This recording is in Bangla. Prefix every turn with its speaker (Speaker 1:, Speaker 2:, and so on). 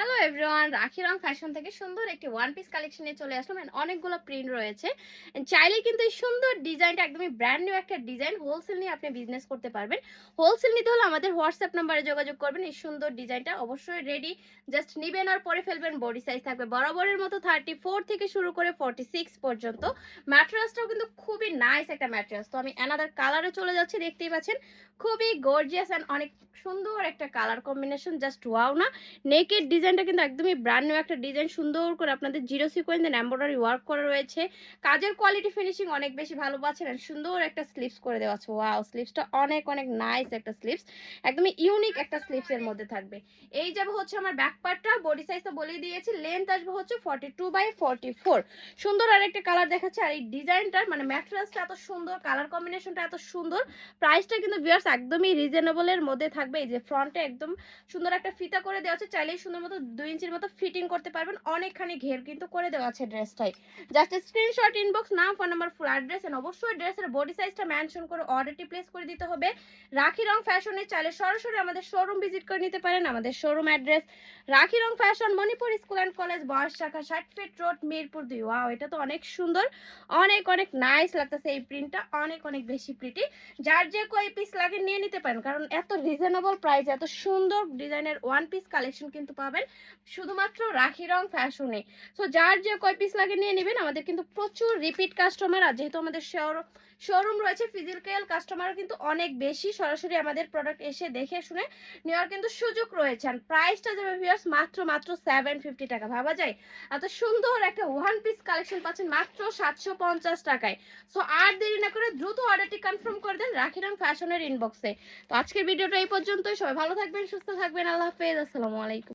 Speaker 1: হ্যালো এভরিওয়ান, রাখি রং ফ্যাশন থেকে সুন্দর একটি ওয়ান পিস কালেকশন নিয়ে চলে আসলাম। অনেকগুলো প্রিন্ট রয়েছে। চাইলে কিন্তু এই সুন্দর ডিজাইনটা একদমই ব্র্যান্ড নিউ একটা ডিজাইন, হোলসেল নিয়ে আপনি বিজনেস করতে পারবেন। হোলসেল নিতে হলে আমাদের হোয়াটসঅ্যাপ নাম্বারে যোগাযোগ করবেন। এই সুন্দর ডিজাইনটা অবশ্যই রেডি, জাস্ট নিবেন আর পরে ফেলবেন। বডি সাইজ থাকবে বরাবরের মতো 34 থেকে শুরু করে 46 পর্যন্ত। ম্যাটেরিয়ালসটাও কিন্তু খুবই নাইস একটা ম্যাটেরিয়ালস। তো আমি অ্যানাদার কালারে চলে যাচ্ছি, দেখতেই পাচ্ছেন খুবই গর্জিয়াস অ্যান্ড অনেক সুন্দর একটা কালার কম্বিনেশন, জাস্ট ওয়াও না। নেকের ডিজাইনটা কিন্তু একদমই ব্র্যান্ড নিউ একটা ডিজাইন, সুন্দর করে আপনাদের জিরো সিকোয়েন্স এন্ড এমব্রয়ডারি ওয়ার্ক করা রয়েছে। কাজের কোয়ালিটি ফিনিশিং অনেক বেশি ভালো পাচ্ছেন and সুন্দর একটা স্লিপস করে দেওয়া আছে। ওয়াও, স্লিপসটা অনেক অনেক নাইস একটা স্লিপস, একদমই ইউনিক একটা স্লিপস এর মধ্যে থাকবে। এই যাবে হচ্ছে আমার ব্যাক পার্টটা, বডি সাইজ তো বলেই দিয়েছি, লেন্থ আসবে হচ্ছে 42/44। সুন্দর আরেকটা কালার দেখাচ্ছে। আর এই ডিজাইনটার মানে ম্যাটেরিয়ালসটা এত সুন্দর, কালার কম্বিনেশনটা এত সুন্দর, প্রাইসটা কিন্তু ভিউয়ার্স একদমই রিজনেবল এর মধ্যে থাকবে। এই যে ফ্রন্টে একদম সুন্দর একটা ফিতা করে দেওয়া আছে, চাইলেই সুন্দর মতো 2 ইঞ্চির মতো ফিটিং করতে পারবেন। অনেকখানি ঘের কিন্তু করে দেওয়া আছে ড্রেসটাই। জাস্ট স্ক্রিনশট, ইনবক্স, নাম, phone number, full address and অবশ্যই ড্রেসের বডি সাইজটা মেনশন করে অর্ডারটি প্লেস করে দিতে হবে। রাখি রং ফ্যাশনে চাইলে সরাসরি আমাদের শোরুম ভিজিট করে নিতে পারেন। আমাদের showroom address Rakhi Rang fashion, Manipur school and college, boys শাখা, 60 ফিট রোড, মিরপুর 2। ওয়াও, এটা তো অনেক সুন্দর, অনেক অনেক নাইস লাগতেছে। এই প্রিন্টটা অনেক অনেক বেশি প্রিটি। যার যে কয় পিস লাগে নিয়ে নিতে পারেন, কারণ এত রিজনেবল প্রাইস, এত সুন্দর ডিজাইনের ওয়ান পিস কালেকশন কিন্তু পাবেন শুধুমাত্র রাখি রং ফ্যাশনে। সো যার যে কয় পিস লাগে নিয়ে নেবেন। আমাদের কিন্তু প্রচুর রিপিট কাস্টমার, আর যেহেতু আমাদের শোরুম রয়েছে, ফিজিক্যাল কাস্টমারও কিন্তু অনেক বেশি, সরাসরি আমাদের প্রোডাক্ট এসে দেখে শুনে নেওয়ার কিন্তু সুযোগ রয়েছে। আর প্রাইসটা যাবে ভিউয়ার্স মাত্র মাত্র 750 টাকা। ভাবা যায় এত সুন্দর একটা ওয়ান পিস কালেকশন পাচ্ছেন মাত্র 750 টাকায়। সো আর দেরি না করে দ্রুত অর্ডারটি কনফার্ম করে দেন রাখি রং ফ্যাশনের ইনবক্সে। তো আজকের ভিডিওটা এই পর্যন্তই। সবাই ভালো থাকবেন, সুস্থ থাকবেন। আল্লাহ হাফেজ, আসসালামু আলাইকুম।